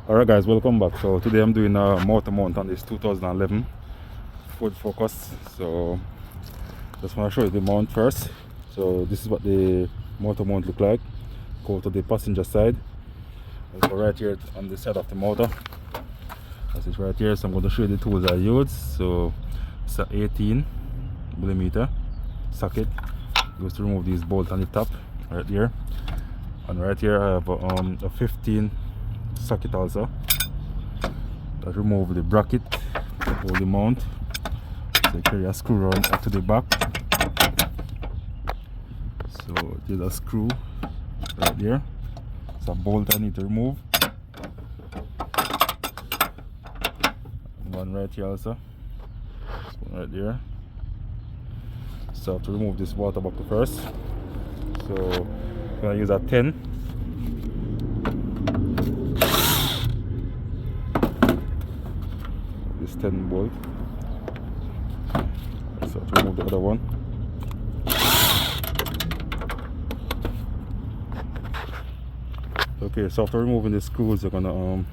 Alright guys, welcome back. So today I'm doing a motor mount on this 2011 Ford Focus. So just want to show you the mount first. So this is what the motor mount look like. Go to the passenger side. So right here on the side of the motor. That's it right here. So I'm going to show you the tools I use. So it's a 18mm socket. Used to remove these bolts on the top right here. And right here I have a 15 socket also. That remove the bracket to hold the mount. So carry a screw around to the back. So there's a screw right there. It's a bolt I need to remove. One right here also. One right there. So I have to remove this water buckle first. So I'm gonna use a 10. This 10 bolt. So to remove the other one. Okay, so after removing the screws, you're gonna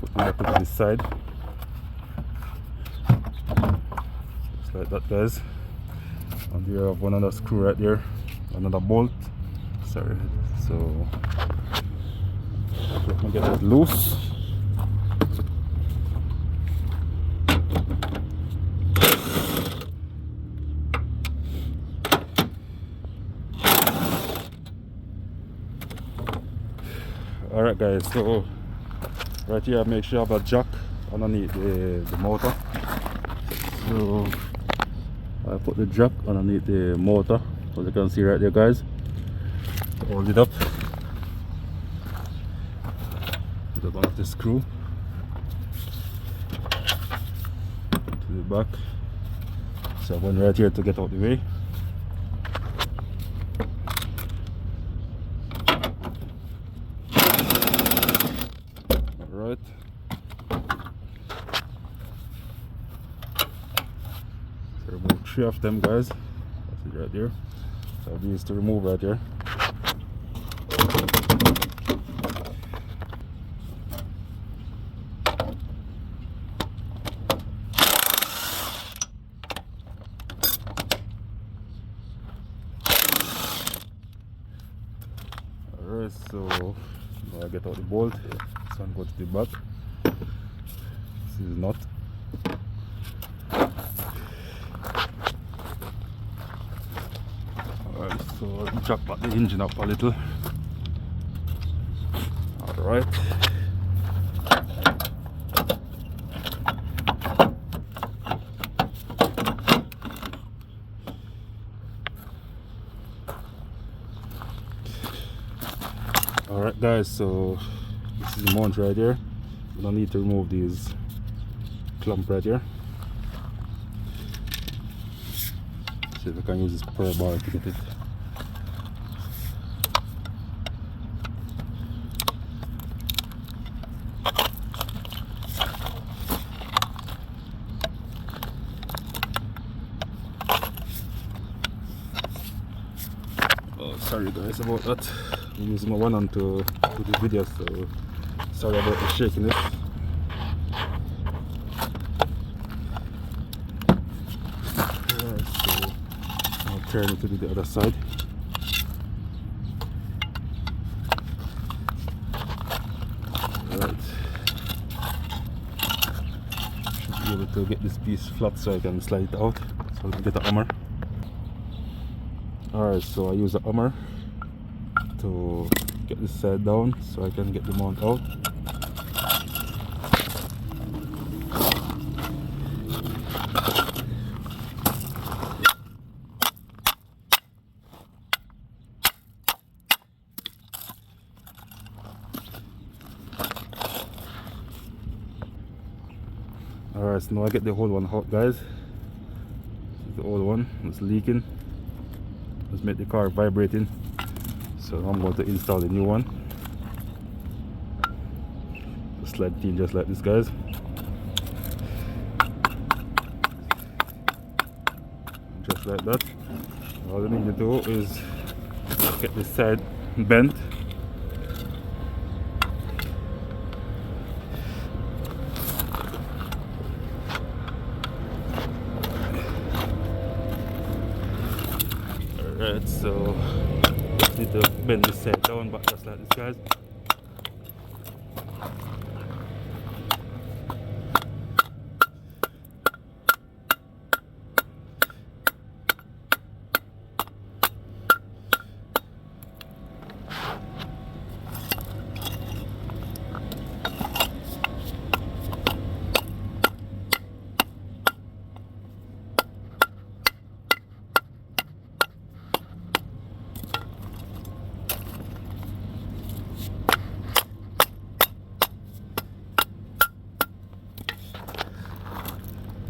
put them up to this side. Just like that, guys. And you have one other screw right there, another bolt. Sorry. So let me get it loose. Alright guys, so right here make sure you have a jack underneath the motor. So I put the jack underneath the motor, as you can see right there, guys. Hold it up. Put one of the screw to the back. So one right here to get out the way. Right. So remove 3 of them, guys. That's it right there. So these to remove right here. Alright, so now I get out the bolt. This one goes to the back. This is not. Alright, so I'll jack back the engine up a little. Alright. Alright guys, so this is the mount right here. We don't need to remove these clamp right here. See if I can use this spur bar to get it. Oh, sorry guys about that. I'm using my one hand to do the video, so sorry about the shakiness. So I'll turn it to the other side. Alright. Should be able to get this piece flat so I can slide it out. So I'll get a hammer. Alright, so I use a hammer to get this side down so I can get the mount out. Alright, so now I get the whole one out, guys. The old one is leaking. Let's make the car vibrating. So I'm going to install the new one. The slide in just like this, guys. Just like that. All you need to do is get this side bent so just need to bend this side down back just like this, guys.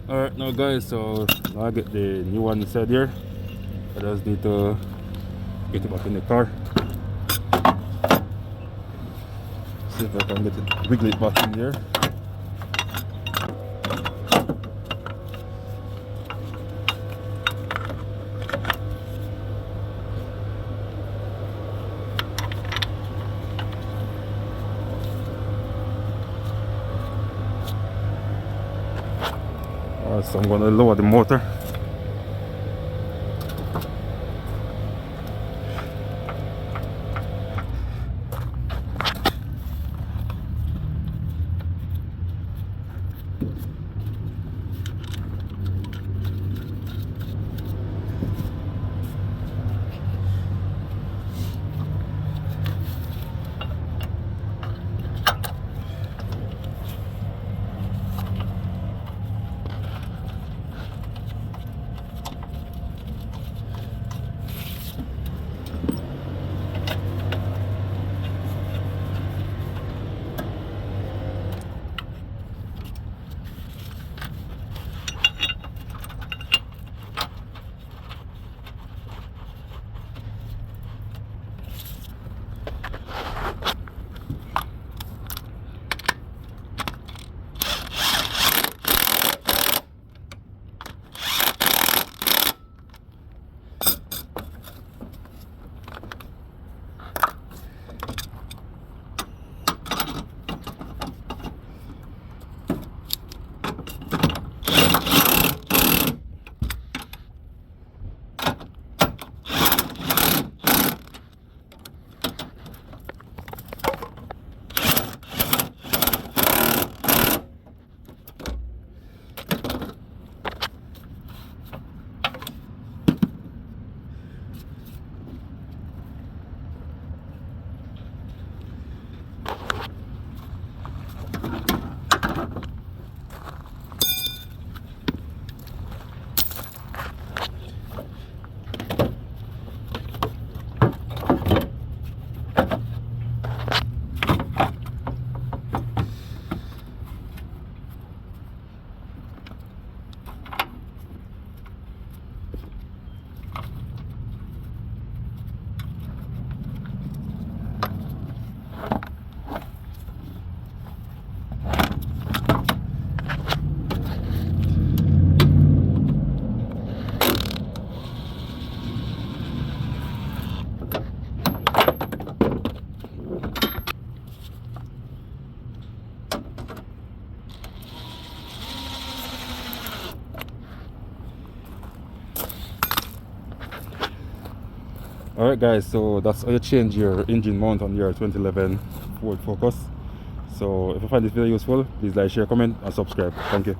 Alright now guys, so now I get the new one inside here. I just need to get it back in the car. See if I can get it, wiggle it back in here. So I'm going to lower the motor. Alright guys, so that's how you change your engine mount on your 2011 Ford Focus. So if you find this video useful, please like, share, comment and subscribe. Thank you.